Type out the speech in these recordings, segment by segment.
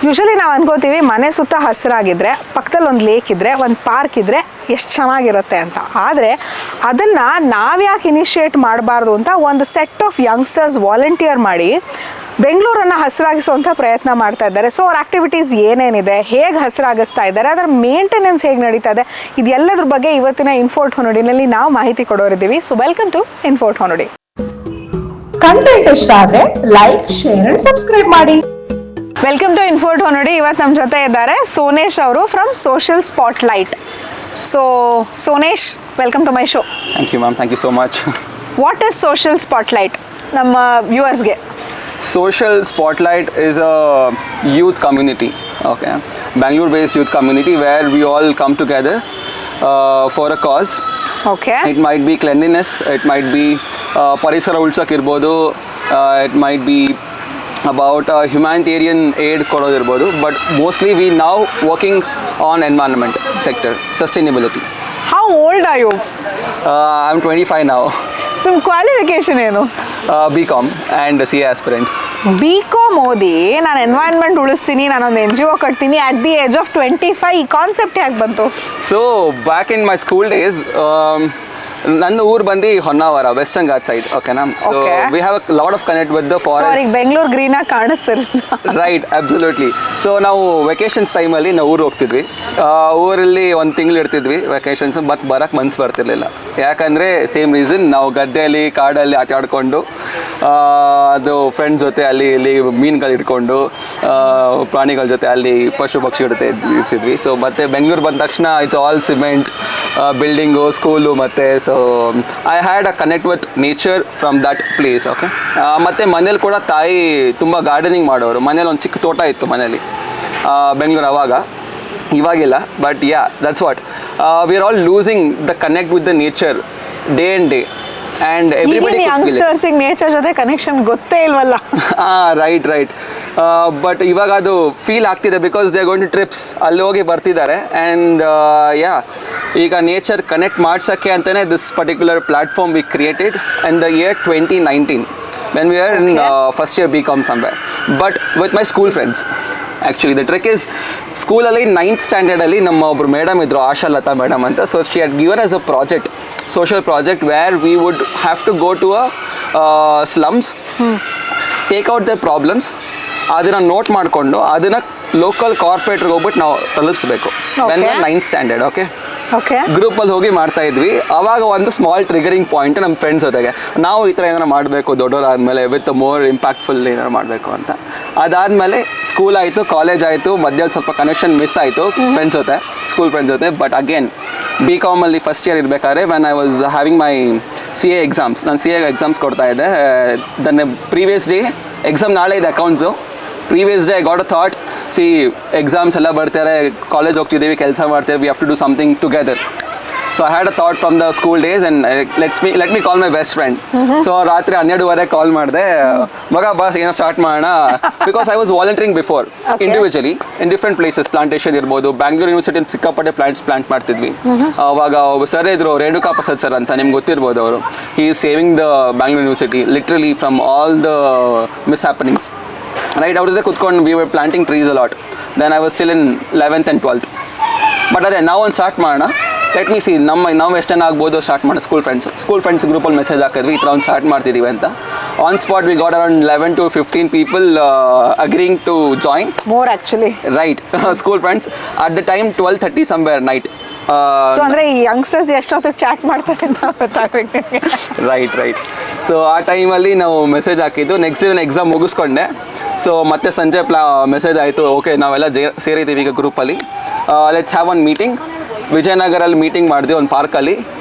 Usually ನಾವು ಅನ್ಕೋತೀವಿ ಮನೆ ಸುತ್ತ ಹಸಿರಾಗಿದ್ರೆ ಪಕ್ಕದಲ್ಲಿ ಒಂದು ಲೇಕ್ ಇದ್ರೆ ಒಂದು ಪಾರ್ಕ್ ಇದ್ರೆ ಎಷ್ಟು ಚೆನ್ನಾಗಿರುತ್ತೆ ಅಂತ. ಆದರೆ ಅದನ್ನು ನಾವ್ಯಾಕೆ ಇನಿಷಿಯೇಟ್ ಮಾಡಬಾರ್ದು ಅಂತ ಒಂದು ಸೆಟ್ ಆಫ್ ಯಂಗ್ಸ್ಟರ್ಸ್ ವಾಲಂಟಿಯರ್ ಮಾಡಿ ಬೆಂಗಳೂರನ್ನು ಹಸಿರಾಗಿಸುವಂಥ ಪ್ರಯತ್ನ ಮಾಡ್ತಾ ಇದ್ದಾರೆ. ಸೊ ಅವ್ರ ಆಕ್ಟಿವಿಟೀಸ್ ಏನೇನಿದೆ, ಹೇಗೆ ಹಸಿರಾಗಿಸ್ತಾ ಇದ್ದಾರೆ, ಅದರ ಮೇಂಟೆನೆನ್ಸ್ ಹೇಗೆ ನಡೀತಾ ಇದೆ, ಇದೆಲ್ಲದ್ರ ಬಗ್ಗೆ ಇವತ್ತಿನ ಇನ್ಫೋರ್ಟ್ ಹೊನ್ನಡಿನಲ್ಲಿ ನಾವು ಮಾಹಿತಿ ಕೊಡೋರಿದ್ದೀವಿ. ಸೊ ವೆಲ್ಕಮ್ ಟು ಇನ್ಫೋರ್ಟ್ ಹೊನ್ನಡಿ. ಕಂಟೆಂಟ್ ಇಷ್ಟ ಆದ್ರೆ ಲೈಕ್, ಶೇರ್ ಅಂಡ್ ಸಬ್ಸ್ಕ್ರೈಬ್ ಮಾಡಿ. ವೆಲ್ಕಮ್ ಟು ಇನ್ಫೋರ್ಟ್ ಹೊನ್ನಡಿ. ಇವತ್ತು ನಮ್ಮ ಜೊತೆ ಇದ್ದಾರೆ ಸೋನೇಶ್ ಅವರು from social spotlight. So Sonesh, welcome to my show. Thank you ma'am, thank you so much. What is social spotlight ನಮ್ಮ ವ್ಯೂವರ್ಸ್ಗೆ? Social Spotlight is a youth community, okay, Bangalore-based youth community where we all come together for a cause. Okay. It might be cleanliness, it might be parisara ulsak irbodu, it might be about humanitarian aid kododu irbodu, but mostly we now working on environment sector, sustainability. How old are you? I'm 25 now. ನಿಮ್ಮ qualification ಏನು? BCom and CA aspirant. BCom ಓದಿ ನಾನು environment ಉಳಿಸ್ತೀನಿ, ನಾನೊಂದು NGO ಕಟ್ತೀನಿ at the age of 25, ಈ concept ಯಾಕೆ ಬಂತು? So back in my school days, ನನ್ನ ಊರು ಬಂದು ಹೊನ್ನಾವರ, ವೆಸ್ಟರ್ನ್ ಘಾಟ್ ಸೈಡ್, ಓಕೆನಾ. So we have a lot of connect with the forest. Bengaluru ಗ್ರೀನಾಗಿ ಕಾಣಿಸ್ತಿರ. Right, absolutely. ಸೊ ನಾವು ವೆಕೇಶನ್ಸ್ ಟೈಮಲ್ಲಿ ನಾವು ಊರು ಹೋಗ್ತಿದ್ವಿ. ಊರಲ್ಲಿ ಒಂದು ತಿಂಗಳು ಇರ್ತಿದ್ವಿ ವೆಕೇಶನ್ಸ್, ಬಟ್ ಬರೋಕ್ಕೆ ಮನ್ಸು ಬರ್ತಿರ್ಲಿಲ್ಲ. ಯಾಕಂದರೆ ಸೇಮ್ ರೀಸನ್, ನಾವು ಗದ್ದೆಯಲ್ಲಿ ಕಾಡಲ್ಲಿ ಆಟ ಆಡಿಕೊಂಡು ಅದು ಫ್ರೆಂಡ್ಸ್ ಜೊತೆ ಅಲ್ಲಿ ಇಲ್ಲಿ ಮೀನುಗಳು ಇಟ್ಕೊಂಡು ಪ್ರಾಣಿಗಳ ಜೊತೆ ಅಲ್ಲಿ ಪಶು ಪಕ್ಷಿಗಳ ಜೊತೆ ಇರ್ತಿದ್ವಿ. ಸೊ ಮತ್ತು ಬೆಂಗಳೂರು ಬಂದ ತಕ್ಷಣ it's all cement building, school, ಮತ್ತು so I had a connect with nature from that place, okay. ಮತ್ತು ಮನೇಲಿ ಕೂಡ ತಾಯಿ ತುಂಬ ಗಾರ್ಡನಿಂಗ್ ಮಾಡೋರು. ಮನೇಲಿ ಒಂದು ಚಿಕ್ಕ ತೋಟ ಇತ್ತು ಮನೇಲಿ, ಬೆಂಗಳೂರು ಅವಾಗ, ಇವಾಗಿಲ್ಲ. But yeah, that's what we are all losing the connect with the nature day and day. And everybody ಯಂಗ್ಸ್ಟರ್ಸಿಗೆ ನೇಚರ್ ಜೊತೆ ಕನೆಕ್ಷನ್ ಗೊತ್ತೇ ಇಲ್ವಲ್ಲ. ರೈಟ್. ಬಟ್ ಇವಾಗ ಅದು ಫೀಲ್ ಆಗ್ತಿದೆ because they are going to trips, ಅಲ್ಲಿ ಹೋಗಿ ಬರ್ತಿದ್ದಾರೆ. ಆ್ಯಂಡ್ ಯಾ, ಈಗ ನೇಚರ್ ಕನೆಕ್ಟ್ ಮಾಡ್ಸೋಕ್ಕೆ ಅಂತಲೇ this particular platform V created in the year 2019 when we were in first year BCom somewhere, but with my school friends. Actually the trick is, ಸ್ಕೂಲಲ್ಲಿ 9th ಸ್ಟ್ಯಾಂಡರ್ಡಲ್ಲಿ ನಮ್ಮ ಒಬ್ಬರು madam ಇದ್ದರು, ಆಶಾ Lata madam ಅಂತ. So she had given as a project, social project where we would have to go to a slums, take out their problems, ಅದನ್ನು note ಮಾಡಿಕೊಂಡು ಅದನ್ನು local ಕಾರ್ಪೊರೇಟ್ರಿಗೆ ಹೋಗ್ಬಿಟ್ಟು ನಾವು ತಲುಪಿಸ್ಬೇಕು. When 9th standard, okay. ಗ್ರೂಪಲ್ಲಿ ಹೋಗಿ ಮಾಡ್ತಾ ಇದ್ವಿ. ಆವಾಗ ಒಂದು ಸ್ಮಾಲ್ ಟ್ರಿಗರಿಂಗ್ ಪಾಯಿಂಟ್ ನಮ್ಮ ಫ್ರೆಂಡ್ಸ್ ಜೊತೆಗೆ, ನಾವು ಈ ಥರ ಏನಾರು ಮಾಡಬೇಕು ದೊಡ್ಡವರಾದಮೇಲೆ ವಿತ್ ಮೋರ್ ಇಂಪ್ಯಾಕ್ಟ್ಫುಲ್ ಏನಾರು ಮಾಡಬೇಕು ಅಂತ. ಅದಾದಮೇಲೆ ಸ್ಕೂಲ್ ಆಯಿತು, ಕಾಲೇಜ್ ಆಯಿತು, ಮಧ್ಯ ಸ್ವಲ್ಪ ಕನೆಕ್ಷನ್ ಮಿಸ್ ಆಯಿತು ಫ್ರೆಂಡ್ಸ್ ಜೊತೆ, ಸ್ಕೂಲ್ ಫ್ರೆಂಡ್ಸ್ ಜೊತೆ. ಬಟ್ ಅಗೇನ್ BComಲ್ಲಿ ಫಸ್ಟ್ ಇಯರ್ ಇರಬೇಕಾದ್ರೆ when I was having my CA exams, ನಾನು CA ಎಕ್ಸಾಮ್ಸ್ ಕೊಡ್ತಾ ಇದ್ದೆ. ದನ್ ಪ್ರೀವಿಯಸ್ ಡೇ ಎಕ್ಸಾಮ್ ನಾಳೆ ಇದೆ accounts. Previous day I got a thought, ಸಿ ಎಕ್ಸಾಮ್ಸ್ ಎಲ್ಲ ಬರ್ತಾರೆ, ಕಾಲೇಜ್ ಹೋಗ್ತಿದ್ದೀವಿ, ಕೆಲಸ ಮಾಡ್ತೀವಿ, we have to do something together. So I had a thought from the school days and let me call my best friend. So ರಾತ್ರಿ 12:30 ಕಾಲ್ ಮಾಡಿದೆ, ಮಗ boss ಏನೋ ಸ್ಟಾರ್ಟ್ ಮಾಡೋಣ. Because I was volunteering before individually in different places. Plantation ಇರ್ಬೋದು, Bangalore university ಸಿಕ್ಕಾಪಟ್ಟೆ plant ಮಾಡ್ತಿದ್ವಿ. ಅವಾಗ sir ಇದ್ರು, ರೇಣುಕಾ ಪ್ರಸಾದ್ ಸರ್ ಅಂತ, ನಿಮ್ಗೆ ಗೊತ್ತಿರ್ಬೋದು ಅವರು. He is saving the Bangalore university literally from all the mishappenings. Right, ಅವ್ರ ಜೊತೆ ಕುತ್ಕೊಂಡು we were planting trees a lot. Then I was still in 11th and 12th. But ಅದೇ ನಾವು ಒಂದು ಸ್ಟಾರ್ಟ್ ಮಾಡೋಣ, ಲೆಟ್ ಮೀ ಸಿ ನಾವು ಎಷ್ಟು ಜನ ಆಗ್ಬೋದು ಸ್ಟಾರ್ಟ್ ಮಾಡೋಣ. ಸ್ಕೂಲ್ ಫ್ರೆಂಡ್ಸ್ ಗ್ರೂಪಲ್ಲಿ ಮೆಸೇಜ್ ಹಾಕಿದ್ವಿ, ಈ ಥರ ಒಂದು ಸ್ಟಾರ್ಟ್ ಮಾಡ್ತಿದ್ದೀವಿ ಅಂತ. On spot we got around 11 to 15 people agreeing to join. More actually. Right, school friends. At the time 12:30 somewhere night. So ಅಂದರೆ ಈ ಯಂಗ್ಸ್ಟರ್ಸ್ ಎಷ್ಟೊತ್ತಿಗೆ ಚಾಟ್ ಮಾಡ್ತಾರೆ ಅಂತ ಗೊತ್ತಾಗಬೇಕು. ರೈಟ್. ಸೊ ಆ ಟೈಮಲ್ಲಿ ನಾವು ಮೆಸೇಜ್ ಹಾಕಿದ್ದು. ನೆಕ್ಸ್ಟ್ ಡೇ ಎಕ್ಸಾಮ್ ಮುಗಿಸ್ಕೊಂಡೆ. ಸೊ ಮತ್ತೆ ಸಂಜೆ ಮೆಸೇಜ್ ಆಯಿತು, ಓಕೆ ನಾವೆಲ್ಲ ಸೇರಿದ್ದೀವಿ ಈಗ ಗ್ರೂಪಲ್ಲಿ, ಲೆಟ್ಸ್ ಹ್ಯಾವ್ ಒನ್ ಮೀಟಿಂಗ್. ವಿಜಯನಗರಲ್ಲಿ ಮೀಟಿಂಗ್ ಮಾಡಿದ್ವಿ ಒಂದು ಪಾರ್ಕಲ್ಲಿ.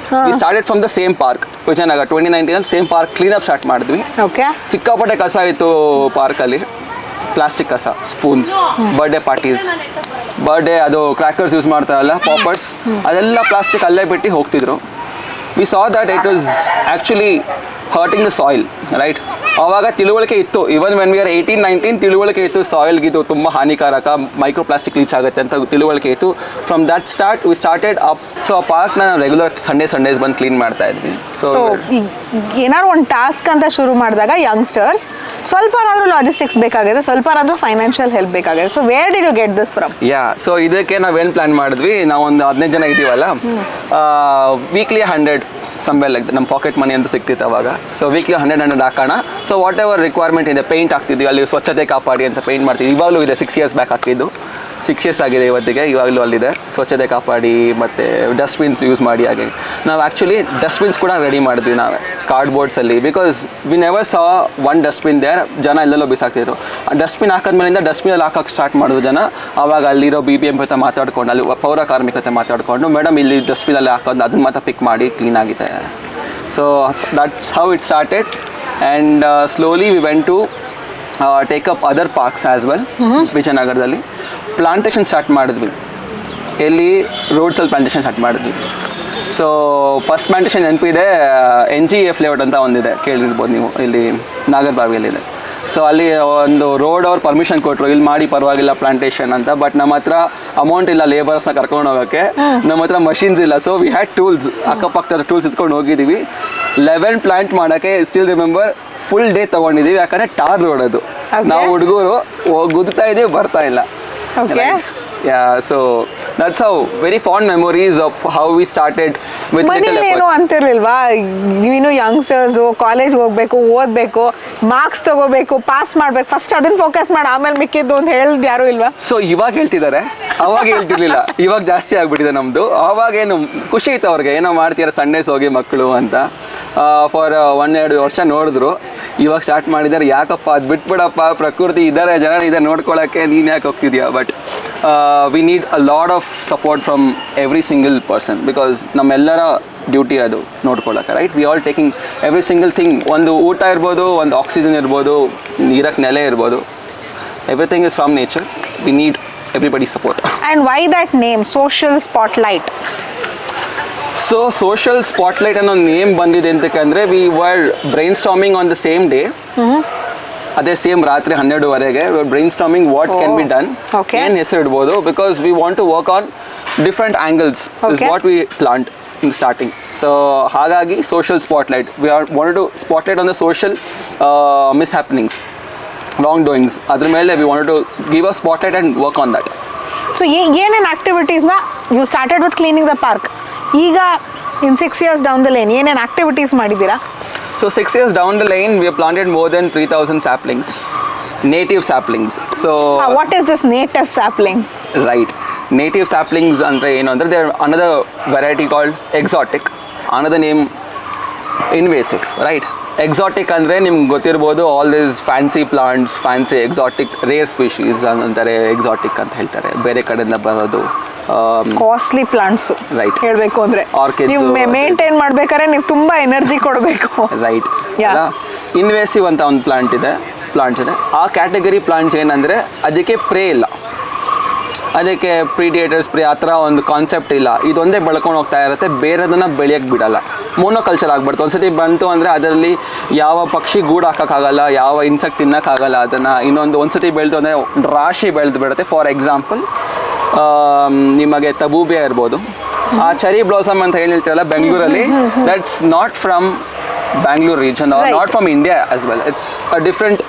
We started from the same park, Vijayanagar 2019 same park cleanup start ಮಾಡಿದ್ವಿ. ಸಿಕ್ಕಾಪಟ್ಟೆ ಕಸ ಇತ್ತು ಪಾರ್ಕಲ್ಲಿ, ಪ್ಲಾಸ್ಟಿಕ್ ಕಸ, ಸ್ಪೂನ್ಸ್, ಬರ್ಡೇ ಪಾರ್ಟೀಸ್, ಬರ್ಡೇ ಅದು ಕ್ರ್ಯಾಕರ್ಸ್ ಯೂಸ್ ಮಾಡ್ತಾರಲ್ಲ, ಪಾಪರ್ಸ್, ಅದೆಲ್ಲ ಪ್ಲಾಸ್ಟಿಕ್ ಅಲ್ಲೇ ಬಿಟ್ಟು ಹೋಗ್ತಿದ್ರು. We saw that it was actually hurting the soil, right. ಆವಾಗ ತಿಳುವಳಿಕೆ ಇತ್ತು. ಇವನ್ ವೆನ್ ವಿ ಆರ್ 18-19 ತಿಳುವಳಿಕೆ ಇತ್ತು, ಸಾಯಿಲ್ಗಿದು ತುಂಬ ಹಾನಿಕಾರಕ, ಮೈಕ್ರೋ ಪ್ಲಾಸ್ಟಿಕ್ ಲೀಚ್ ಆಗುತ್ತೆ ಅಂತ ತಿಳುವಳಿಕೆ ಇತ್ತು. From that start we started up. So ಆ ಪಾರ್ಕ್ನ ರೆಗ್ಯುಲರ್ ಸಂಡೇಸ್ ಬಂದು ಕ್ಲೀನ್ ಮಾಡ್ತಾ ಇದ್ವಿ. ಸೊ ಏನಾದ್ರು ಒಂದು ಟಾಸ್ಕ್ ಅಂತ ಶುರು ಮಾಡಿದಾಗ ಯಂಗ್ಸ್ಟರ್ಸ್ ಸ್ವಲ್ಪನಾದ್ರೂ ಲಾಜಿಸ್ಟಿಕ್ಸ್ ಬೇಕಾಗಿದೆ, ಸ್ವಲ್ಪನಾದ್ರೂ ಫೈನಾನ್ಷಿಯಲ್ ಹೆಲ್ಪ್ ಬೇಕಾಗಿದೆ. So where did you get this from? So ಇದಕ್ಕೆ ನಾವೇನು ಪ್ಲಾನ್ ಮಾಡಿದ್ವಿ, ನಾವೊಂದು 15 ಜನ ಇದ್ದೀವಲ್ಲ, ವೀಕ್ಲಿ 100 ಸಂಬಲ್ ಲೈಕ್ ನಮ್ಮ ಪಾಕೆಟ್ ಮನಿ ಅಂತ ಸಿಗ್ತಿತ್ತು ಅವಾಗ. ಸೊ ವೀಕ್ಲಿ 100 ಹಾಕೋಣ. ಸೊ ವಾಟ್ ಎವರ್ ರಿಕ್ವೈರ್ಮೆಂಟ್ ಇದೆ, ಪೇಂಟ್ ಹಾಕ್ತಿದ್ವಿ, ಅಲ್ಲಿ ಸ್ವಚ್ಛತೆ ಕಾಪಾಡಿ ಅಂತ ಪೇಂಟ್ ಮಾಡ್ತೀವಿ. ಇವಾಗಲೂ ಇದೆ, 6 years ಬ್ಯಾಕ್ ಹಾಕಿದ್ದು, 6 years ಆಗಿದೆ ಇವತ್ತಿಗೆ, ಇವಾಗಲೂ ಅಲ್ಲಿದೆ. ಸ್ವಚ್ಛತೆ ಕಾಪಾಡಿ ಮತ್ತು ಡಸ್ಟ್ಬಿನ್ಸ್ ಯೂಸ್ ಮಾಡಿ. ಹಾಗೆ ನಾವು ಆ್ಯಕ್ಚುಲಿ ಡಸ್ಟ್ಬಿನ್ಸ್ ಕೂಡ ರೆಡಿ ಮಾಡಿದ್ವಿ ನಾವೇ ಕಾರ್ಡ್ಬೋರ್ಡ್ಸಲ್ಲಿ, because we never saw one dustbin there. ಜನ ಎಲ್ಲೆಲ್ಲೋ ಬಿಸಾಕ್ತಿದ್ರು. ಡಸ್ಟ್ಬಿನ್ ಹಾಕಿದ್ಮೇಲಿಂದ ಡಸ್ಟ್ಬಿನಲ್ಲಿ ಹಾಕೋಕ್ಕೆ ಸ್ಟಾರ್ಟ್ ಮಾಡಿದ್ರು ಜನ. ಆವಾಗ ಅಲ್ಲಿರೋ BBMP ಜೊತೆ ಮಾತಾಡ್ಕೊಂಡು, ಅಲ್ಲಿ ಪೌರ ಕಾರ್ಮಿಕತೆ ಮಾತಾಡಿಕೊಂಡು, ಮೇಡಮ್ ಇಲ್ಲಿ ಡಸ್ಟ್ಬಿನಲ್ಲಿ ಹಾಕೋದು ಅದನ್ನ ಮಾತ್ರ ಪಿಕ್ ಮಾಡಿ ಕ್ಲೀನ್ ಆಗಿದೆ. So that's how it started. And slowly we went to take up other parks as well. ವಿಜಯನಗರದಲ್ಲಿ ಪ್ಲಾಂಟೇಶನ್ ಸ್ಟಾರ್ಟ್ ಮಾಡಿದ್ವಿ, ಎಲ್ಲಿ ರೋಡ್ಸಲ್ಲಿ ಪ್ಲಾಂಟೇಶನ್ ಸ್ಟಾರ್ಟ್ ಮಾಡಿದ್ವಿ. ಸೊ ಫಸ್ಟ್ ಪ್ಲಾಂಟೇಶನ್ ನೆನಪಿದೆ, NGF ಲೇಔಟ್ ಅಂತ ಒಂದಿದೆ, ಕೇಳಿರ್ಬೋದು ನೀವು, ಇಲ್ಲಿ ನಾಗರಬಾವಿಯಲ್ಲಿದೆ. ಸೊ ಅಲ್ಲಿ ಒಂದು ರೋಡ್ ಅವ್ರು ಪರ್ಮಿಷನ್ ಕೊಟ್ಟರು, ಇಲ್ಲಿ ಮಾಡಿ ಪರವಾಗಿಲ್ಲ ಪ್ಲಾಂಟೇಶನ್ ಅಂತ. ಬಟ್ ನಮ್ಮ ಹತ್ರ ಅಮೌಂಟ್ ಇಲ್ಲ ಲೇಬರ್ಸ್ನ ಕರ್ಕೊಂಡು ಹೋಗೋಕ್ಕೆ, ನಮ್ಮ ಹತ್ರ ಮಷಿನ್ಸ್ ಇಲ್ಲ. ಸೊ ವಿ ಹ್ಯಾಡ್ ಟೂಲ್ಸ್, ಅಕ್ಕಪಕ್ಕದ ಟೂಲ್ಸ್ ಇಸ್ಕೊಂಡು ಹೋಗಿದ್ದೀವಿ. 11 ಪ್ಲಾಂಟ್ ಮಾಡೋಕ್ಕೆ ಸ್ಟಿಲ್ ರಿಮೆಂಬರ್ ಫುಲ್ ಡೇ ತೊಗೊಂಡಿದ್ದೀವಿ, ಯಾಕಂದರೆ ಟಾರ್ ರೋಡ್ ಅದು. ನಾವು ಹುಡುಗರು ಗುದ್ತಾ ಇದ್ದೀವಿ, ಬರ್ತಾ ಇಲ್ಲ. So that's how very fond memories of how we started with little ಏನು ಎಫರ್ಟ್ಸ್. ಅಂತಿರ್ಲಿಲ್ವಾ, ನೀನು ಯಂಗ್ಸ್ಟರ್ಸು ಕಾಲೇಜ್ ಹೋಗ್ಬೇಕು, ಓದಬೇಕು, ಮಾರ್ಕ್ಸ್ ತಗೋಬೇಕು, ಪಾಸ್ ಮಾಡ್ಬೇಕು, ಫಸ್ಟ್ ಅದನ್ನ ಫೋಕಸ್ ಮಾಡಿ ಆಮೇಲೆ ಮಿಕ್ಕಿದ್ದು ಅಂತ ಹೇಳಿದ್ ಯಾರು ಇಲ್ವಾ? ಸೊ ಇವಾಗ ಹೇಳ್ತಿದ್ದಾರೆ, ಅವಾಗ ಹೇಳ್ತಿರ್ಲಿಲ್ಲ. ಇವಾಗ ಜಾಸ್ತಿ ಆಗ್ಬಿಟ್ಟಿದೆ ನಮ್ಮದು. ಅವಾಗೇನು ಖುಷಿ ಇತ್ತು ಅವ್ರಿಗೆ, ಏನೋ ಮಾಡ್ತೀರ ಸಂಡೇಸ್ ಹೋಗಿ ಮಕ್ಕಳು ಅಂತ. ಫಾರ್ 1-2 ವರ್ಷ ನೋಡಿದ್ರು. ಇವಾಗ ಸ್ಟಾರ್ಟ್ ಮಾಡಿದ್ದಾರೆ, ಯಾಕಪ್ಪ ಅದು ಬಿಟ್ಬಿಡಪ್ಪ, ಪ್ರಕೃತಿ ಇದ್ದಾರೆ, ಜನ ಇದೆ ನೋಡ್ಕೊಳ್ಳೋಕ್ಕೆ, ನೀನು ಯಾಕೆ ಹೋಗ್ತಿದ್ಯಾ. But we need a lot of support from every single person, because ನಮ್ಮೆಲ್ಲರ ಡ್ಯೂಟಿ ಅದು ನೋಡ್ಕೊಳ್ಳೋಕೆ, right? We all taking every single thing. ಒಂದು ಊಟ ಇರ್ಬೋದು, ಒಂದು ಆಕ್ಸಿಜನ್ ಇರ್ಬೋದು, ನೀರಕ್ಕೆ ನೆಲೆ ಇರ್ಬೋದು, everything is from nature. We need everybody support. And why that name social spotlight? So social spotlight ಅನ್ನೋ ನೇಮ್ ಬಂದಿದೆ ಅಂತಕ್ಕಂದರೆ, we were brainstorming on the same day. ಅದೇ ಸೇಮ್ ರಾತ್ರಿ 12:30ಗೆ brain storming what can be done, ಏನು ಹೆಸರು ಇಡ್ಬೋದು, because we want to work on different angles is what we plant in starting. So ಹಾಗಾಗಿ social spotlight, we are want to spotlight on the social mishappenings, wrong doings. ಅದ್ರ ಮೇಲೆ we want to give a spotlight and work on that. So ಏನೇನು ಆಕ್ಟಿವಿಟೀಸ್ನ you started with cleaning the park, ಈಗ in 6 years down the line ಏನೇನು activities ಮಾಡಿದ್ದೀರಾ? So 6 years down the lane, we have planted more than 3,000 saplings, native saplings. So what is this native sapling? Right, native saplings andre ಏನು ಅಂದರೆ, there another variety called exotic, another name invasive, right? Exotic ಅಂದರೆ ನಿಮ್ಗೆ ಗೊತ್ತಿರ್ಬೋದು, all this fancy plants, fancy exotic rare species ಅಂತಾರೆ, exotic ಅಂತ ಹೇಳ್ತಾರೆ, ಬೇರೆ ಕಡೆಯಿಂದ ಬರೋದು. ಕಾಸ್ಟ್ಲಿ ಪ್ಲಾಂಟ್ಸ್, ರೈಟ್, ಹೇಳಬೇಕು ಅಂದರೆ ಆರ್ಕಿಡ್ಸ್. ನೀವು ಮೇಂಟೈನ್ ಮಾಡ್ಬೇಕಾದ್ರೆ ನೀವು ತುಂಬ ಎನರ್ಜಿ ಕೊಡಬೇಕು, ರೈಟ್? ಇನ್ವೇಸಿವ್ ಅಂತ ಒಂದು ಪ್ಲಾಂಟ್ಸ್ ಇದೆ. ಆ ಕ್ಯಾಟಗರಿ ಪ್ಲಾಂಟ್ಸ್ ಏನಂದರೆ, ಅದಕ್ಕೆ ಪ್ರೇ ಇಲ್ಲ, ಅದಕ್ಕೆ ಪ್ರಿಡಿಯೇಟರ್ ಸ್ಪ್ರೇ ಆ ಥರ ಒಂದು ಕಾನ್ಸೆಪ್ಟ್ ಇಲ್ಲ. ಇದೊಂದೇ ಬೆಳ್ಕೊಂಡು ಹೋಗ್ತಾ ಇರುತ್ತೆ, ಬೇರೆದನ್ನು ಬೆಳೆಯೋಕ್ಕೆ ಬಿಡಲ್ಲ. ಮೋನೋಕಲ್ಚರ್ ಆಗ್ಬಿಡ್ತು. ಒಂದ್ಸತಿ ಬಂತು ಅಂದರೆ ಅದರಲ್ಲಿ ಯಾವ ಪಕ್ಷಿ ಗೂಡು ಹಾಕೋಕ್ಕಾಗಲ್ಲ, ಯಾವ ಇನ್ಸೆಕ್ಟ್ ತಿನ್ನೋಕ್ಕಾಗಲ್ಲ ಅದನ್ನು. ಒಂದ್ಸತಿ ಬೆಳೆದು ಅಂದರೆ ರಾಶಿ ಬೆಳೆದು ಬಿಡುತ್ತೆ. ಫಾರ್ ಎಕ್ಸಾಂಪಲ್, ನಿಮಗೆ ತಬೂಬಿಯಾ ಇರ್ಬೋದು, ಆ ಚೆರಿ ಬ್ಲಾಸಮ್ ಅಂತ ಏನು ಹೇಳ್ತೀರಲ್ಲ ಬೆಂಗಳೂರಲ್ಲಿ, that's not from Bangalore region or not from India as well. It's a different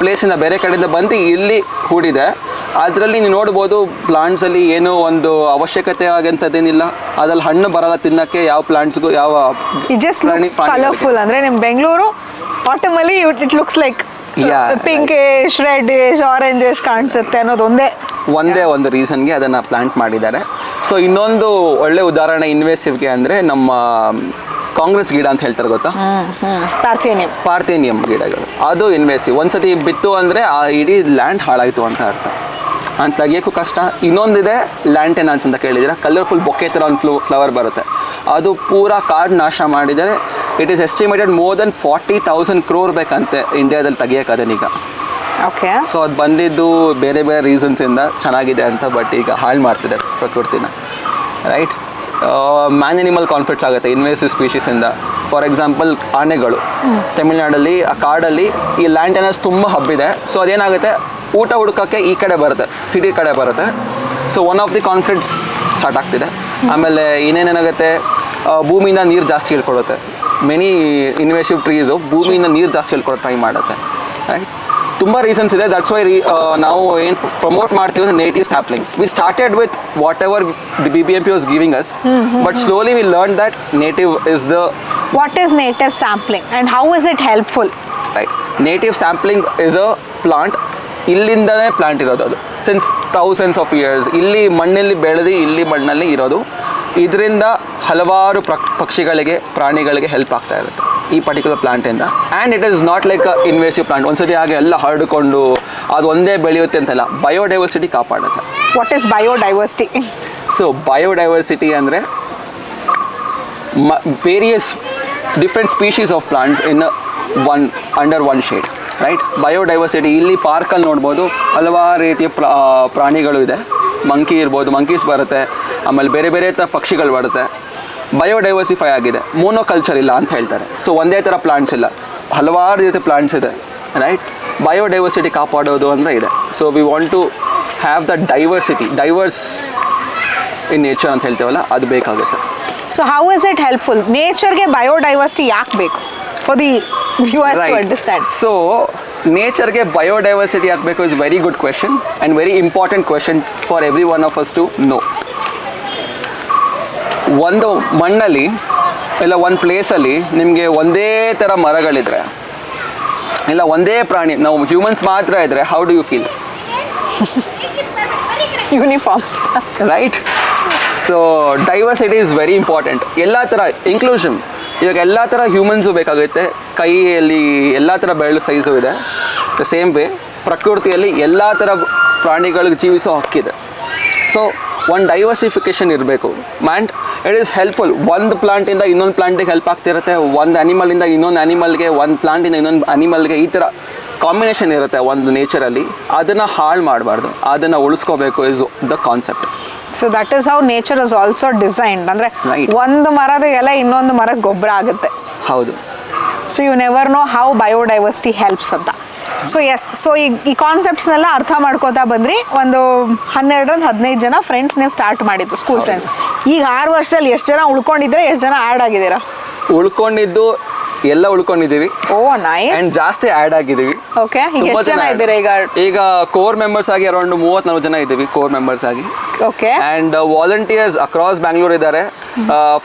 ಪ್ಲೇಸಿಂದ, ಬೇರೆ ಕಡೆಯಿಂದ ಬಂದು ಇಲ್ಲಿ ಹೂಡಿದೆ. ಅದರಲ್ಲಿ ನೀವು ನೋಡ್ಬೋದು, ಪ್ಲಾಂಟ್ಸಲ್ಲಿ ಏನೋ ಒಂದು ಅವಶ್ಯಕತೆ ಆಗಂಥದ್ದೇನಿಲ್ಲ, ಅದ್ರಲ್ಲಿ ಹಣ್ಣು ಬರಲ್ಲ ತಿನ್ನೋಕ್ಕೆ ಯಾವ ಪ್ಲಾಂಟ್ಸ್ಗೂ, ಯಾವ ಕಲರ್ಫುಲ್. ಅಂದರೆ ನಿಮ್ಮ ಬೆಂಗಳೂರು ಆಟಮಲ್ಲಿ it looks like pinkish, reddish, orangish ಕಾಣಿಸುತ್ತೆ ಅನ್ನೋದು ಒಂದೇ ಒಂದು ರೀಸನ್ಗೆ ಅದನ್ನು ಪ್ಲಾಂಟ್ ಮಾಡಿದ್ದಾರೆ. ಸೊ ಇನ್ನೊಂದು ಒಳ್ಳೆ ಉದಾಹರಣೆ ಇನ್ವೇಸಿವ್ಗೆ ಅಂದರೆ, ನಮ್ಮ ಕಾಂಗ್ರೆಸ್ ಗಿಡ ಅಂತ ಹೇಳ್ತಾರೆ ಗೊತ್ತಾ, ಪಾರ್ಥೇನಿಯಂ ಗಿಡಗಳು, ಅದು ಇನ್ವೇಸಿವ್. ಒಂದ್ಸತಿ ಬಿತ್ತು ಅಂದರೆ ಆ ಇಡೀ ಲ್ಯಾಂಡ್ ಹಾಳಾಯಿತು ಅಂತ ಅರ್ಥ, ಅಂತ ತೆಗಿಯೋಕ್ಕೂ ಕಷ್ಟ. ಇನ್ನೊಂದಿದೆ ಲ್ಯಾಂಟೆನಾನ್ಸ್ ಅಂತ ಕೇಳಿದರೆ, ಕಲರ್ಫುಲ್ ಬೊಕ್ಕೆ ಥರ ಒಂದು ಫ್ಲವರ್ ಬರುತ್ತೆ, ಅದು ಪೂರಾ ಕಾಡು ನಾಶ ಮಾಡಿದರೆ. It is estimated more than 40,000 crore ಬೇಕಂತೆ ಇಂಡಿಯಾದಲ್ಲಿ ತೆಗಿಯೋಕೆ ಅದನ್ನೀಗ. ಓಕೆ. ಸೊ ಅದು ಬಂದಿದ್ದು ಬೇರೆ ಬೇರೆ ರೀಸನ್ಸಿಂದ ಚೆನ್ನಾಗಿದೆ ಅಂತ, ಬಟ್ ಈಗ ಹಾಳು ಮಾಡ್ತಿದೆ ಪ್ರಕೃತಿನ, ರೈಟ್? ಮ್ಯಾನ್ ಎನಿಮಲ್ ಕಾನ್ಫ್ಲಿಕ್ಟ್ಸ್ ಆಗುತ್ತೆ ಇನ್ವೇಸಿವ್ ಸ್ಪೀಷೀಸಿಂದ. ಫಾರ್ ಎಕ್ಸಾಂಪಲ್ ಆನೆಗಳು ತಮಿಳ್ನಾಡಲ್ಲಿ ಆ ಕಾಡಲ್ಲಿ ಈ ಲ್ಯಾಂಡ್ ಟೆನರ್ಸ್ ತುಂಬ ಹಬ್ಬಿದೆ. ಸೊ ಅದೇನಾಗುತ್ತೆ, ಊಟ ಹುಡ್ಕೋಕ್ಕೆ ಈ ಕಡೆ ಬರುತ್ತೆ, ಸಿಟಿ ಕಡೆ ಬರುತ್ತೆ. So one of the conflicts start ಆಗ್ತಿದೆ. ಆಮೇಲೆ ಇನ್ನೇನೇನಾಗುತ್ತೆ, ಭೂಮಿಯಿಂದ ನೀರು ಜಾಸ್ತಿ ಹಿಡ್ಕೊಳುತ್ತೆ. ಮೆನಿ ಇನ್ವೆಸಿವ್ ಟ್ರೀಸು ಭೂಮಿಯಿಂದ ನೀರು ಜಾಸ್ತಿ ಹಿಡ್ಕೊಳ್ಳೋ ಟ್ರೈ ಮಾಡುತ್ತೆ, ರೈಟ್. ತುಂಬ ರೀಸನ್ಸ್ ಇದೆ. ದಟ್ಸ್ ವೈ ನಾವು ಏನು ಪ್ರಮೋಟ್ ಮಾಡ್ತೀವಿ ಅಂದರೆ native saplings. We started with whatever the BBMP was giving us, but slowly we learn that native is the What is native sampling and how is it helpful? Right. Native sampling is a plant, ಇಲ್ಲಿಂದನೇ plant ಇರೋದು ಅದು since thousands of years. ಇಲ್ಲಿ ಮಣ್ಣಲ್ಲಿ ಬೆಳೆದು ಇಲ್ಲಿ ಮಣ್ಣಲ್ಲಿ ಇರೋದು. ಇದರಿಂದ ಹಲವಾರು ಪಕ್ಷಿಗಳಿಗೆ, ಪ್ರಾಣಿಗಳಿಗೆ ಹೆಲ್ಪ್ ಆಗ್ತಾ ಇರುತ್ತೆ ಈ ಪರ್ಟಿಕ್ಯುಲರ್ ಪ್ಲಾಂಟಿಂದ. And it is not like a invasive plant. ಒಂದ್ಸತಿ ಹಾಗೆ ಎಲ್ಲ ಹರಡಿಕೊಂಡು ಅದು ಒಂದೇ ಬೆಳೆಯುತ್ತೆ ಅಂತಲ್ಲ, ಬಯೋಡೈವರ್ಸಿಟಿ ಕಾಪಾಡುತ್ತೆ. What is biodiversity? So biodiversity ಅಂದರೆ various different species of plants in under one shade, right. Biodiversity ಇಲ್ಲಿ ಪಾರ್ಕಲ್ಲಿ ನೋಡ್ಬೋದು, ಹಲವಾರು ರೀತಿಯ ಪ್ರಾಣಿಗಳು ಇದೆ. ಮಂಕಿ ಇರ್ಬೋದು, ಮಂಕೀಸ್ ಬರುತ್ತೆ, ಆಮೇಲೆ ಬೇರೆ ಬೇರೆ ಥರ ಪಕ್ಷಿಗಳು ಬರುತ್ತೆ. ಬಯೋಡೈವರ್ಸಿಫೈ ಆಗಿದೆ, ಮೋನೋಕಲ್ಚರ್ ಇಲ್ಲ ಅಂತ ಹೇಳ್ತಾರೆ. ಸೊ ಒಂದೇ ಥರ ಪ್ಲಾಂಟ್ಸ್ ಇಲ್ಲ, ಹಲವಾರು ರೀತಿ ಪ್ಲಾಂಟ್ಸ್ ಇದೆ, ರೈಟ್. ಬಯೋಡೈವರ್ಸಿಟಿ ಕಾಪಾಡೋದು ಅಂದರೆ ಇದೆ. So we want to have the diverse in nature ಅಂತ ಹೇಳ್ತೇವಲ್ಲ, ಅದು ಬೇಕಾಗುತ್ತೆ. So how is it helpful? ನೇಚರ್ಗೆ ಬಯೋಡೈವರ್ಸಿಟಿ ಯಾಕೆ ಬೇಕು? For the viewers to understand. So ನೇಚರ್ಗೆ ಬಯೋಡೈವರ್ಸಿಟಿ ಆಗಬೇಕು is very good question and very important question for every one of us to know. ಒಂದು ಮಣ್ಣಲ್ಲಿ ಇಲ್ಲ ಒಂದು ಪ್ಲೇಸಲ್ಲಿ ನಿಮಗೆ ಒಂದೇ ಥರ ಮರಗಳಿದ್ರೆ ಇಲ್ಲ ಒಂದೇ ಪ್ರಾಣಿ, ನಾವು ಹ್ಯೂಮನ್ಸ್ ಮಾತ್ರ ಇದ್ದರೆ how do you feel? Uniform. Right. So diversity is very important. ಎಲ್ಲ ಥರ ಇನ್ಕ್ಲೂಷನ್, ಇವಾಗ ಎಲ್ಲ ಥರ ಹ್ಯೂಮನ್ಸು ಬೇಕಾಗುತ್ತೆ, ಕೈಯಲ್ಲಿ ಎಲ್ಲ ಥರ ಬೆರಳು ಸೈಜು ಇದೆ. ದ ಸೇಮ್ ವೇ ಪ್ರಕೃತಿಯಲ್ಲಿ ಎಲ್ಲ ಥರ ಪ್ರಾಣಿಗಳಿಗೆ ಜೀವಿಸೋ ಹಕ್ಕಿದೆ. ಸೊ ಒಂದು ಡೈವರ್ಸಿಫಿಕೇಷನ್ ಇರಬೇಕು. And it is helpful. ಒಂದು ಪ್ಲಾಂಟಿಂದ ಇನ್ನೊಂದು ಪ್ಲಾಂಟಿಗೆ ಹೆಲ್ಪ್ ಆಗ್ತಿರುತ್ತೆ, ಒಂದು ಆ್ಯನಿಮಲಿಂದ ಇನ್ನೊಂದು ಆ್ಯನಿಮಲ್ಗೆ, ಒಂದು ಪ್ಲಾಂಟಿಂದ ಇನ್ನೊಂದು ಆ್ಯನಿಮಲ್ಗೆ, ಈ ಥರ ಕಾಂಬಿನೇಷನ್ ಇರುತ್ತೆ ಒಂದು ನೇಚರಲ್ಲಿ. ಅದನ್ನು ಹಾಳು ಮಾಡಬಾರ್ದು, ಅದನ್ನು ಉಳಿಸ್ಕೋಬೇಕು is the concept. So that is how nature is also designed. ಅಂದರೆ Right. ಒಂದು ಮರದ ಎಲೆ ಇನ್ನೊಂದು ಮರಕ್ಕೆ ಗೊಬ್ಬರ ಆಗುತ್ತೆ. ಹೌದು. So you never know how biodiversity helps ಅಂತ. ಸೊ ಎಸ್, ಸೊ ಈ ಕಾನ್ಸೆಪ್ಟ್ಸ್ನೆಲ್ಲ ಅರ್ಥ ಮಾಡ್ಕೋತಾ ಬಂದ್ರಿ. ಒಂದು 12-15 ಜನ ಫ್ರೆಂಡ್ಸ್ ನೀವು ಸ್ಟಾರ್ಟ್ ಮಾಡಿದ್ದು, ಸ್ಕೂಲ್ ಫ್ರೆಂಡ್ಸ್. ಈಗ 6 ವರ್ಷದಲ್ಲಿ ಎಷ್ಟು ಜನ ಉಳ್ಕೊಂಡಿದ್ರೆ, ಎಷ್ಟು ಜನ ಆ್ಯಡ್ ಆಗಿದ್ದೀರಾ? ಉಳ್ಕೊಂಡಿದ್ದು ಎಲ್ಲ ಉಳ್ಕೊಂಡಿದ್ದೀವಿ. ಓ ನೈಸ್. ಆ್ಯಂಡ್ ಜಾಸ್ತಿ ಆ್ಯಡ್ ಆಗಿದ್ದೀವಿ. ಓಕೆ, ಈಗ ಎಷ್ಟು ಜನ ಇದ್ದೀರಾ ಈಗ? ಈಗ ಕೋರ್ ಮೆಂಬರ್ಸ್ ಆಗಿ ಅರೌಂಡ್ 30-40 ಜನ ಇದ್ದೀವಿ ಕೋರ್ ಮೆಂಬರ್ಸ್ ಆಗಿ. Okay. And volunteers across Bangalore ಇದ್ದಾರೆ,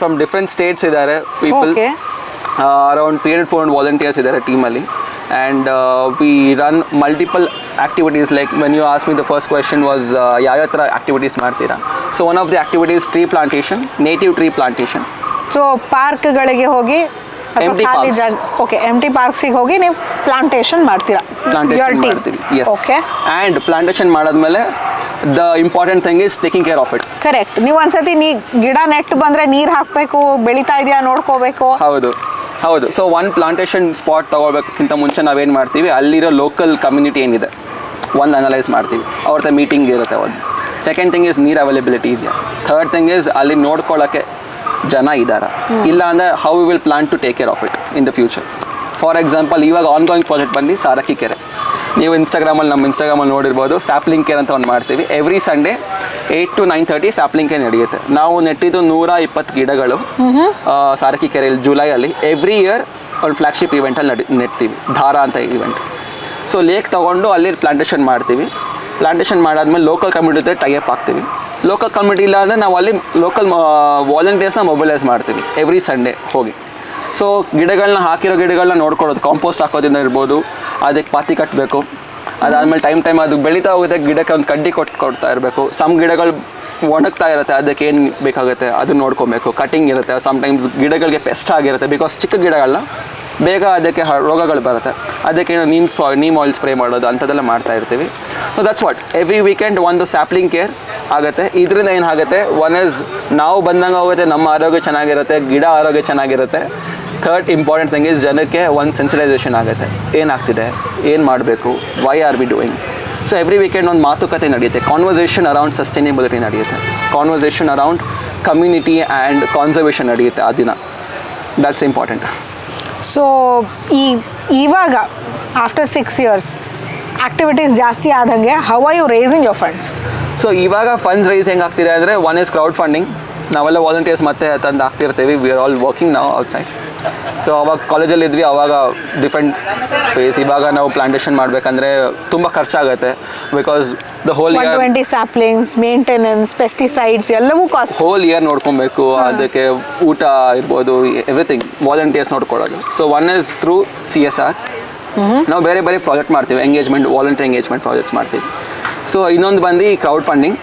ಫ್ರಮ್ ಡಿಫ್ರೆಂಟ್ ಸ್ಟೇಟ್ಸ್ ಇದ್ದಾರೆ ಪೀಪಲ್. ಅರೌಂಡ್ 300-400 ವಾಲಂಟಿಯರ್ಸ್ ಇದ್ದಾರೆ ಟೀಮಲ್ಲಿ. And we run multiple activities. Like when you ask me the first question was ಯಾವ್ಯಾವ ಥರ ಆ್ಯಕ್ಟಿವಿಟೀಸ್ ಮಾಡ್ತೀರಾ? So one of the activities tree plantation, native tree plantation. So ಪಾರ್ಕ್ಗಳಿಗೆ ಹೋಗಿ, okay, ಎಂಟಿ ಪಾರ್ಕ್ಸಿಗೆ ಹೋಗಿ ನೀವು ಪ್ಲಾಂಟೇಶನ್ ಮಾಡ್ತೀರಾ? ಪ್ಲಾಂಟೇಶನ್ ಮಾಡ್ತೀವಿ, ಎಸ್. ಓಕೆ. ಆ್ಯಂಡ್ ಪ್ಲಾಂಟೇಶನ್ ಮಾಡಾದ್ಮೇಲೆ the important thing is taking care of it. Correct. ನೀವು ಒಂದ್ಸತಿ ಗಿಡ ನೆಟ್ಟು ಬಂದರೆ ನೀರು ಹಾಕಬೇಕು, ಬೆಳೀತಾ ಇದೆಯಾ ನೋಡ್ಕೋಬೇಕು. ಹೌದು. ಸೊ ಒಂದು ಪ್ಲಾಂಟೇಶನ್ ಸ್ಪಾಟ್ ತೊಗೊಳ್ಬೇಕಿಂತ ಮುಂಚೆ ನಾವೇನು ಮಾಡ್ತೀವಿ, ಅಲ್ಲಿರೋ ಲೋಕಲ್ ಕಮ್ಯುನಿಟಿ ಏನಿದೆ ಒಂದು ಅನಲೈಸ್ ಮಾಡ್ತೀವಿ, ಅವ್ರ ಹತ್ರ ಮೀಟಿಂಗ್ ಇರುತ್ತೆ ಒಂದು. ಸೆಕೆಂಡ್ ಥಿಂಗ್ ಇಸ್ ನೀರು ಅವೈಲೇಬಿಲಿಟಿ ಇದೆಯಾ. ಥರ್ಡ್ ಥಿಂಗ್ ಇಸ್ ಅಲ್ಲಿ ನೋಡ್ಕೊಳ್ಳೋಕ್ಕೆ ಜನ ಇದ್ದಾರಾ, ಇಲ್ಲ ಅಂದರೆ how we will plan to take care of it in the future. For example ಇವಾಗ ಆನ್ಗೋಯಿಂಗ್ ಪ್ರಾಜೆಕ್ಟ್ ಬಂದು ಸಾರಕ್ಕಿ ಕೆರೆ. ನೀವು ನಮ್ಮ ಇನ್ಸ್ಟಾಗ್ರಾಮಲ್ಲಿ ನೋಡಿರ್ಬೋದು, ಸ್ಯಾಪ್ಲಿಂಗ್ ಕೇರ್ ಅಂತ ಒಂದು ಮಾಡ್ತೀವಿ. Every Sunday 8 to 9:30 sapling care ನಡೆಯುತ್ತೆ. ನಾವು ನೆಟ್ಟಿದ್ದು 120 ಗಿಡಗಳು ಸಾರಕ್ಕಿ ಕೆರೆಯಲ್ಲಿ ಜುಲೈಯಲ್ಲಿ. ಎವ್ರಿ ಇಯರ್ ಒಂದು ಫ್ಲ್ಯಾಗ್ಶಿಪ್ ಇವೆಂಟಲ್ಲಿ ನೆಡ್ತೀವಿ, ಧಾರಾ ಅಂತ ಇವೆಂಟ್. ಸೊ ಲೇಕ್ ತೊಗೊಂಡು ಅಲ್ಲಿ ಪ್ಲಾಂಟೇಶನ್ ಮಾಡ್ತೀವಿ. ಪ್ಲಾಂಟೇಶನ್ ಮಾಡಾದ್ಮೇಲೆ ಲೋಕಲ್ ಕಮ್ಯುನಿಟಿ ಜೊತೆ ಟೈಅಪ್ ಆಗ್ತೀವಿ. ಲೋಕಲ್ ಕಮ್ಯುನಿಟಿ ಇಲ್ಲ ಅಂದರೆ ನಾವು ಅಲ್ಲಿ ಲೋಕಲ್ ವಾಲಂಟಿಯರ್ಸ್ನ ಮೊಬೈಲೈಸ್ ಮಾಡ್ತೀವಿ ಎವ್ರಿ ಸಂಡೇ ಹೋಗಿ. ಸೊ ಗಿಡಗಳನ್ನ ಹಾಕಿರೋ ಗಿಡಗಳನ್ನ ನೋಡ್ಕೊಳ್ಳೋದು, ಕಾಂಪೋಸ್ಟ್ ಹಾಕೋದ್ರಿಂದ ಇರ್ಬೋದು, ಅದಕ್ಕೆ ಪಾತಿ ಕಟ್ಟಬೇಕು. ಅದಾದಮೇಲೆ ಟೈಮ್ ಅದು ಬೆಳೀತಾ ಹೋಗುತ್ತೆ, ಗಿಡಕ್ಕೆ ಒಂದು ಕಡ್ಡಿ ಕೊಡ್ತಾ ಇರಬೇಕು. ಸಮ್ ಗಿಡಗಳು ಒಣಗ್ತಾ ಇರುತ್ತೆ, ಅದಕ್ಕೆ ಏನು ಬೇಕಾಗುತ್ತೆ ಅದನ್ನ ನೋಡ್ಕೊಬೇಕು. ಕಟಿಂಗ್ ಇರುತ್ತೆ, ಸಮ್ಟೈಮ್ಸ್ ಗಿಡಗಳಿಗೆ ಪೆಸ್ಟ್ ಆಗಿರುತ್ತೆ, ಬಿಕಾಸ್ ಚಿಕ್ಕ ಗಿಡಗಳನ್ನ ಬೇಗ ಅದಕ್ಕೆ ರೋಗಗಳು ಬರುತ್ತೆ. ಅದಕ್ಕೆ ನೀಮ್ ಆಯಿಲ್ ಸ್ಪ್ರೇ ಮಾಡೋದು ಅಂಥದ್ದೆಲ್ಲ ಮಾಡ್ತಾ ಇರ್ತೀವಿ. So that's what every weekend ಒಂದು ಸ್ಯಾಪ್ಲಿಂಗ್ ಕೇರ್ ಆಗುತ್ತೆ. ಇದರಿಂದ ಏನಾಗುತ್ತೆ, ಒನ್ ಇಸ್ ನಾವು ಬಂದಂಗೆ ಹೋಗುತ್ತೆ, ನಮ್ಮ ಆರೋಗ್ಯ ಚೆನ್ನಾಗಿರುತ್ತೆ, ಗಿಡ ಆರೋಗ್ಯ ಚೆನ್ನಾಗಿರುತ್ತೆ. ಥರ್ಡ್ ಇಂಪಾರ್ಟೆಂಟ್ ಥಿಂಗ್ ಇಸ್ ಜನಕ್ಕೆ ಒಂದು ಸೆನ್ಸಿಟೈಸೇಷನ್ ಆಗುತ್ತೆ, ಏನಾಗ್ತಿದೆ, ಏನು ಮಾಡಬೇಕು, why are we doing. So every weekend ಒಂದು ಮಾತುಕತೆ ನಡೆಯುತ್ತೆ, ಕಾನ್ವರ್ಸೇಷನ್ ಅರೌಂಡ್ ಸಸ್ಟೈನೇಬಿಲಿಟಿ ನಡೆಯುತ್ತೆ, conversation around community and conservation ನಡೆಯುತ್ತೆ ಆ ದಿನ. That's important. ಸೊ ಇವಾಗ ಆಫ್ಟರ್ 6 years ಆಕ್ಟಿವಿಟೀಸ್ ಜಾಸ್ತಿ ಆದಂಗೆ how are you raising your funds? So ಇವಾಗ ಫಂಡ್ಸ್ ರೈಸ್ ಹೆಂಗೆ ಆಗ್ತಿದೆ ಅಂದರೆ, ಒನ್ ಇಸ್ ಕ್ರೌಡ್ ಫಂಡಿಂಗ್. ನಾವೆಲ್ಲ ವಾಲಂಟಿಯರ್ಸ್ ಮತ್ತೆ ತಂದು ಹಾಕ್ತಿರ್ತೀವಿ. ವಿ ಆರ್ ಆಲ್ ವರ್ಕಿಂಗ್ ನಾವು ಔಟ್ಸೈಡ್. ಸೊ ಅವಾಗ ಕಾಲೇಜಲ್ಲಿ ಇದ್ವಿ, ಅವಾಗ ಡಿಫ್ರೆಂಟ್ ಫೇಸ್. ಇವಾಗ ನಾವು ಪ್ಲಾಂಟೇಷನ್ ಮಾಡಬೇಕಂದ್ರೆ ತುಂಬ ಖರ್ಚಾಗುತ್ತೆ. Because the whole year 120 saplings, maintenance, pesticides ಎಲ್ಲವೂ ಕಾಸ್ಟ್. ಹೋಲ್ ಇಯರ್ ನೋಡ್ಕೊಬೇಕು. ಅದಕ್ಕೆ ಊಟ ಇರ್ಬೋದು, ಎವ್ರಿಥಿಂಗ್ ವಾಲಂಟಿಯರ್ಸ್ ನೋಡ್ಕೊಳ್ಳೋದು. So one is through CSR. ನಾವು ಬೇರೆ ಬೇರೆ ಪ್ರಾಜೆಕ್ಟ್ ಮಾಡ್ತೀವಿ, ಎಂಗೇಜ್ಮೆಂಟ್, ವಾಲಂಟಿಯರ್ ಎಂಗೇಜ್ಮೆಂಟ್ ಪ್ರಾಜೆಕ್ಟ್ಸ್ ಮಾಡ್ತೀವಿ. ಸೊ ಇನ್ನೊಂದು ಬಂದು ಕ್ರೌಡ್ ಫಂಡಿಂಗ್.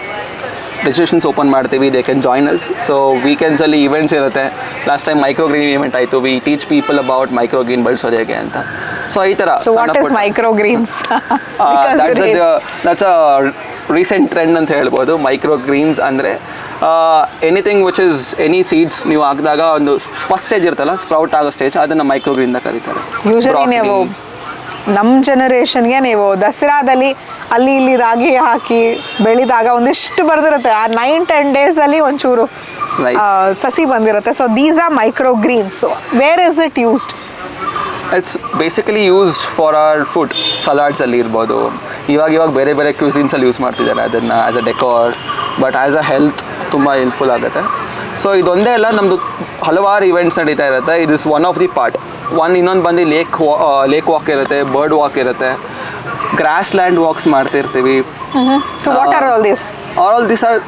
ರಿಜಿಸ್ಟ್ರೇಷನ್ಸ್ ಓಪನ್ ಮಾಡ್ತೀವಿ, they can join us. So ವೀಕೆಂಡ್ಸಲ್ಲಿ ಇವೆಂಟ್ಸ್ ಇರುತ್ತೆ. Last time micro green event ಆಯಿತು. We teach people about micro green ಬೆಳೆಸೋದು ಹೇಗೆ ಅಂತ. ಸೊ ಈ ಥರ. So what is micro greens? That's a recent trend ಅಂತ ಹೇಳ್ಬೋದು. ಮೈಕ್ರೋ ಗ್ರೀನ್ಸ್ ಅಂದರೆ anything which is any seeds ನೀವು ಹಾಕಿದಾಗ ಒಂದು ಫಸ್ಟ್ ಸ್ಟೇಜ್ ಇರುತ್ತಲ್ಲ, ಸ್ಪ್ರೌಟ್ ಆಗೋ ಸ್ಟೇಜ್, ಅದನ್ನು ಮೈಕ್ರೋ ಗ್ರೀನ್ ಅಂತ ಕರೀತಾರೆ. ಯೂಶಲಿ ನೀವು ನಮ್ಮ ಜನರೇಷನ್ಗೆ ನೀವು ದಸರಾದಲ್ಲಿ ಅಲ್ಲಿ ಇಲ್ಲಿ ರಾಗಿ ಹಾಕಿ ಬೆಳೆದಾಗ ಒಂದಿಷ್ಟು ಬರ್ದಿರುತ್ತೆ. ಆ 9-10 ಡೇಸಲ್ಲಿ ಒಂಚೂರು ಸಸಿ ಬಂದಿರುತ್ತೆ. So these are micro greens. Where is it used? It's basically used for our food. ಸಲಾಡ್ಸಲ್ಲಿ ಇರ್ಬೋದು. ಇವಾಗ ಬೇರೆ ಬೇರೆ ಕ್ಯೂಸಿನ್ಸಲ್ಲಿ ಯೂಸ್ ಮಾಡ್ತಿದ್ದಾರೆ ಅದನ್ನು as a decor. But as a health ತುಂಬ ಹೆಲ್ಪ್ಫುಲ್ ಆಗುತ್ತೆ. ಸೊ ಇದೊಂದೇ ಅಲ್ಲ, ನಮ್ಮದು ಹಲವಾರು ಇವೆಂಟ್ಸ್ ನಡೀತಾ ಇರುತ್ತೆ. ಇದು is one of the part. ಇನ್ನೊಂದು ಬಂದು ಲೇಕ್ ವಾಕ್ ಇರುತ್ತೆ, ಬರ್ಡ್ ವಾಕ್ ಇರುತ್ತೆ, ಗ್ರಾಸ್ ಲ್ಯಾಂಡ್ ವಾಕ್ಸ್ ಮಾಡ್ತಿರ್ತೀವಿ. What are all this? All this are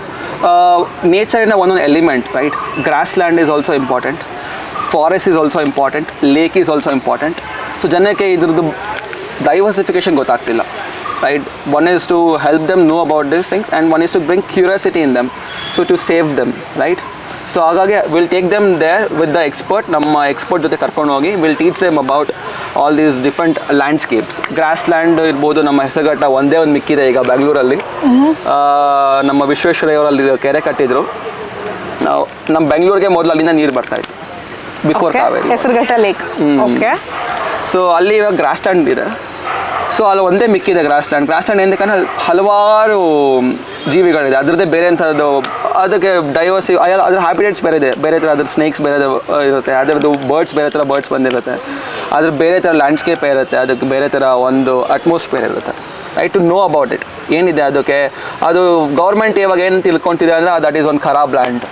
ನೇಚರಿನ ಒಂದೊಂದು element, right? Grass land is also important, forest is also important, lake is also important. So ಜನಕ್ಕೆ ಇದ್ರದ್ದು diversification ಗೊತ್ತಾಗ್ತಿಲ್ಲ, right? One is to help them know about these things, and one is to bring curiosity in them, so to save them, right? So ಹಾಗಾಗಿ will take them there with the expert. ನಮ್ಮ expert ಜೊತೆ ಕರ್ಕೊಂಡು ಹೋಗಿ will teach them about all these different landscapes. Grass land ಇರ್ಬೋದು. ನಮ್ಮ ಹೆಸರುಘಟ್ಟ ಒಂದೇ ಒಂದು ಮಿಕ್ಕಿದೆ ಈಗ ಬೆಂಗಳೂರಲ್ಲಿ. ನಮ್ಮ ವಿಶ್ವೇಶ್ವರಯ್ಯವರಲ್ಲಿ ಕೆರೆ ಕಟ್ಟಿದ್ರು. ನಮ್ಮ ಬೆಂಗಳೂರಿಗೆ ಮೊದಲು ಅಲ್ಲಿಂದ ನೀರು ಬರ್ತಾಯಿತ್ತು, before Kaveri. Hesaraghatta lake. Okay. So ಅಲ್ಲಿ ಇವಾಗ ಗ್ರಾಸ್ ಲ್ಯಾಂಡ್ ಇದೆ. ಸೊ ಅಲ್ಲಿ ಒಂದೇ ಮಿಕ್ಕಿದೆ ಗ್ರಾಸ್ ಲ್ಯಾಂಡ್. ಗ್ರಾಸ್ ಲ್ಯಾಂಡ್ ಏನಕ್ಕಂದ್ರೆ ಹಲವಾರು ಜೀವಿಗಳಿದೆ, ಅದರದ್ದೇ ಬೇರೆ ಅಂಥದ್ದು. ಅದಕ್ಕೆ ಅದ್ರ ಹ್ಯಾಬಿಟೇಟ್ಸ್ ಬೇರೆ ಇದೆ, ಬೇರೆ ಥರ ಅದ್ರ ಸ್ನೇಕ್ಸ್ ಬೇರೆ ಇರುತ್ತೆ, ಅದರದ್ದು ಬರ್ಡ್ಸ್ ಬೇರೆ ಥರ ಬರ್ಡ್ಸ್ ಬಂದಿರುತ್ತೆ, ಅದ್ರ ಬೇರೆ ಥರ ಲ್ಯಾಂಡ್ಸ್ಕೇಪ್ ಇರುತ್ತೆ, ಅದಕ್ಕೆ ಬೇರೆ ಥರ ಒಂದು ಅಟ್ಮಾಸ್ಫಿಯರ್ ಇರುತ್ತೆ, right? To know about it ಏನಿದೆ ಅದಕ್ಕೆ. ಅದು ಗೌರ್ಮೆಂಟ್ ಇವಾಗ ಏನು ತಿಳ್ಕೊತಿದೆ ಅಂದರೆ ದಟ್ ಈಸ್ ಒಂದು ಖರಾಬ್ ಲ್ಯಾಂಡ್.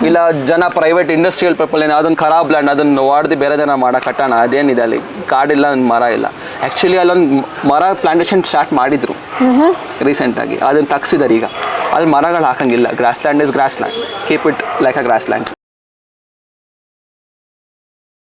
ಇಲ್ಲ ಜನ ಪ್ರೈವೇಟ್ ಇಂಡಸ್ಟ್ರಿಯಲ್ ಪೀಪಲ್ ಏನು ಅದೊಂದು ಖರಾಬ್ ಲ್ಯಾಂಡ್, ಅದನ್ನು ವಾಡ್ದು ಬೇರೆ ಜನ ಮಾಡೋ ಕಟ್ಟೋಣ, ಅದೇನಿದೆ ಅಲ್ಲಿ ಕಾಡಿಲ್ಲ, ಒಂದು ಮರ ಇಲ್ಲ. ಆ್ಯಕ್ಚುಲಿ ಅಲ್ಲೊಂದು ಮರ ಪ್ಲಾಂಟೇಶನ್ ಸ್ಟಾರ್ಟ್ ಮಾಡಿದರು ರೀಸೆಂಟಾಗಿ, ಅದನ್ನು ತಗ್ಸಿದ್ದಾರೆ ಈಗ. ಅಲ್ಲಿ ಮರಗಳು ಹಾಕಂಗಿಲ್ಲ. Grass land is grass land, keep it like a grass land.